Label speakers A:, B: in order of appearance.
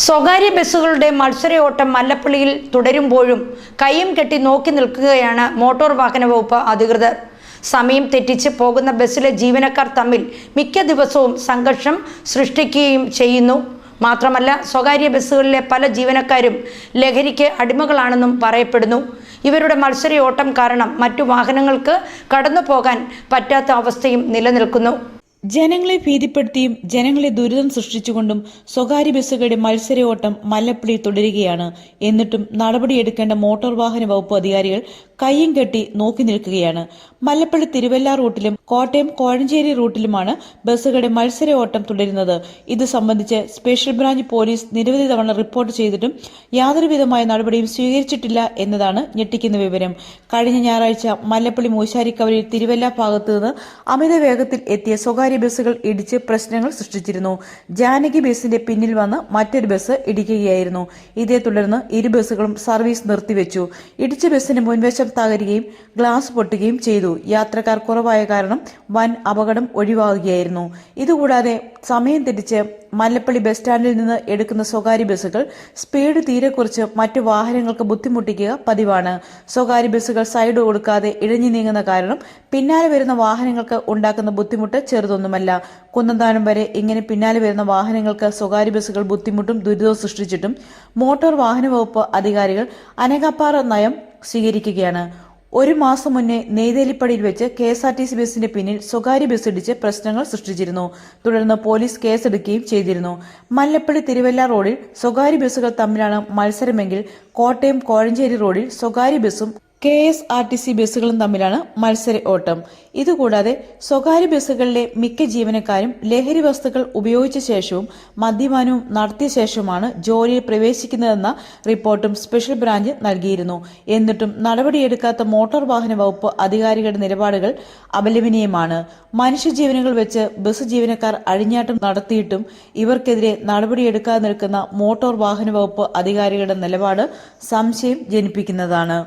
A: സ്വകാര്യ ബസ്സുകളുടെ മത്സരയോട്ടം മല്ലപ്പള്ളിയിൽ തുടരുമ്പോഴും കയ്യും കെട്ടി നോക്കി നിൽക്കുകയാണ് മോട്ടോർ വാഹന വകുപ്പ് അധികൃതർ. സമയം തെറ്റിച്ച് പോകുന്ന ബസ്സിലെ ജീവനക്കാർ തമ്മിൽ മിക്ക ദിവസവും സംഘർഷം സൃഷ്ടിക്കുകയും ചെയ്യുന്നു. മാത്രമല്ല, സ്വകാര്യ ബസ്സുകളിലെ പല ജീവനക്കാരും ലഹരിക്ക് അടിമകളാണെന്നും പറയപ്പെടുന്നു. ഇവരുടെ മത്സരയോട്ടം കാരണം മറ്റു വാഹനങ്ങൾക്ക് കടന്നു പോകാൻ പറ്റാത്ത അവസ്ഥയും നിലനിൽക്കുന്നു.
B: ജനങ്ങളെ ഭീതിപ്പെടുത്തിയും ജനങ്ങളെ ദുരിതം സൃഷ്ടിച്ചുകൊണ്ടും സ്വകാര്യ ബസ്സുകളുടെ മത്സരയോട്ടം മല്ലപ്പള്ളി തുടരുകയാണ്. എന്നിട്ടും നടപടിയെടുക്കേണ്ട മോട്ടോർ വാഹന വകുപ്പ് അധികാരികൾ കയ്യും കെട്ടി നോക്കി നിൽക്കുകയാണ്. മല്ലപ്പള്ളി തിരുവല്ല റൂട്ടിലും കോട്ടയം കോഴഞ്ചേരി റൂട്ടിലുമാണ് ബസ്സുകളുടെ മത്സരയോട്ടം തുടരുന്നത്. ഇത് സംബന്ധിച്ച് സ്പെഷ്യൽ ബ്രാഞ്ച് പോലീസ് നിരവധി തവണ റിപ്പോർട്ട് ചെയ്തിട്ടും യാതൊരുവിധമായ നടപടിയും സ്വീകരിച്ചിട്ടില്ല എന്നതാണ് ഞെട്ടിക്കുന്ന വിവരം. കഴിഞ്ഞ ഞായറാഴ്ച മല്ലപ്പള്ളി മൂശാരിക്കവലിൽ തിരുവല്ല ഭാഗത്തു നിന്ന് അമിത വേഗത്തിൽ എത്തിയ സ്വകാര്യ ബസ്സുകൾ ഇടിച്ച് പ്രശ്നങ്ങൾ സൃഷ്ടിച്ചിരുന്നു. ജാനകി ബസിന്റെ പിന്നിൽ വന്ന് മറ്റൊരു ബസ് ഇടിക്കുകയായിരുന്നു. ഇതേ തുടർന്ന് ഇരു ബസ്സുകളും സർവീസ് നിർത്തിവെച്ചു. ഇടിച്ച ബസിന്റെ മുൻവശം തകരുകയും ഗ്ലാസ് പൊട്ടുകയും ചെയ്തു. യാത്രക്കാർ കുറവായ കാരണം വൻ അപകടം ഒഴിവാകുകയായിരുന്നു. ഇതുകൂടാതെ സമയം തെറ്റിച്ച് മല്ലപ്പള്ളി ബസ് സ്റ്റാൻഡിൽ നിന്ന് എടുക്കുന്ന സ്വകാര്യ ബസ്സുകൾ സ്പീഡ് തീരെ കുറച്ച് മറ്റു വാഹനങ്ങൾക്ക് ബുദ്ധിമുട്ടിക്കുക പതിവാണ്. സ്വകാര്യ ബസ്സുകൾ സൈഡ് കൊടുക്കാതെ ഇഴഞ്ഞു നീങ്ങുന്ന കാരണം പിന്നാലെ വരുന്ന വാഹനങ്ങൾക്ക് ഉണ്ടാക്കുന്ന ബുദ്ധിമുട്ട് ചെറുതൊന്നുമല്ല. കുന്നന്താനം വരെ ഇങ്ങനെ പിന്നാലെ വരുന്ന വാഹനങ്ങൾക്ക് സ്വകാര്യ ബസ്സുകൾ ബുദ്ധിമുട്ടും ദുരിതവും സൃഷ്ടിച്ചിട്ടും മോട്ടോർ വാഹന വകുപ്പ് അധികാരികൾ അനങ്ങാപ്പാറ നയം സ്വീകരിക്കുകയാണ്. ഒരു മാസം മുന്നേ നെയ്തേലിപ്പടിയിൽ വെച്ച് KSRTC ബസിന്റെ പിന്നിൽ സ്വകാര്യ ബസ് ഇടിച്ച് പ്രശ്നങ്ങൾ സൃഷ്ടിച്ചിരുന്നു. തുടർന്ന് പോലീസ് കേസെടുക്കുകയും ചെയ്തിരുന്നു. മല്ലപ്പള്ളി തിരുവല്ല റോഡിൽ സ്വകാര്യ ബസ്സുകൾ തമ്മിലാണ് മത്സരമെങ്കിൽ കോട്ടയം കോഴഞ്ചേരി റോഡിൽ സ്വകാര്യ ബസ്സും KSRTC ബസ്സുകളും തമ്മിലാണ് മത്സര ഓട്ടം. ഇതുകൂടാതെ സ്വകാര്യ ബസ്സുകളിലെ മിക്ക ജീവനക്കാരും ലഹരി വസ്തുക്കൾ ഉപയോഗിച്ച ശേഷവും മദ്യപാനവും നടത്തിയ ശേഷവുമാണ് ജോലിയിൽ പ്രവേശിക്കുന്നതെന്ന റിപ്പോർട്ടും സ്പെഷ്യൽ ബ്രാഞ്ച് നൽകിയിരുന്നു. എന്നിട്ടും നടപടിയെടുക്കാത്ത മോട്ടോർ വാഹന വകുപ്പ് അധികാരികളുടെ നിലപാടുകൾ അപലപനീയമാണ്. മനുഷ്യജീവനുകൾ വെച്ച് ബസ് ജീവനക്കാർ അഴിഞ്ഞാട്ടം നടത്തിയിട്ടും ഇവർക്കെതിരെ നടപടിയെടുക്കാതെ നിൽക്കുന്ന മോട്ടോർ വാഹന വകുപ്പ് അധികാരികളുടെ നിലപാട് സംശയം ജനിപ്പിക്കുന്നതാണ്.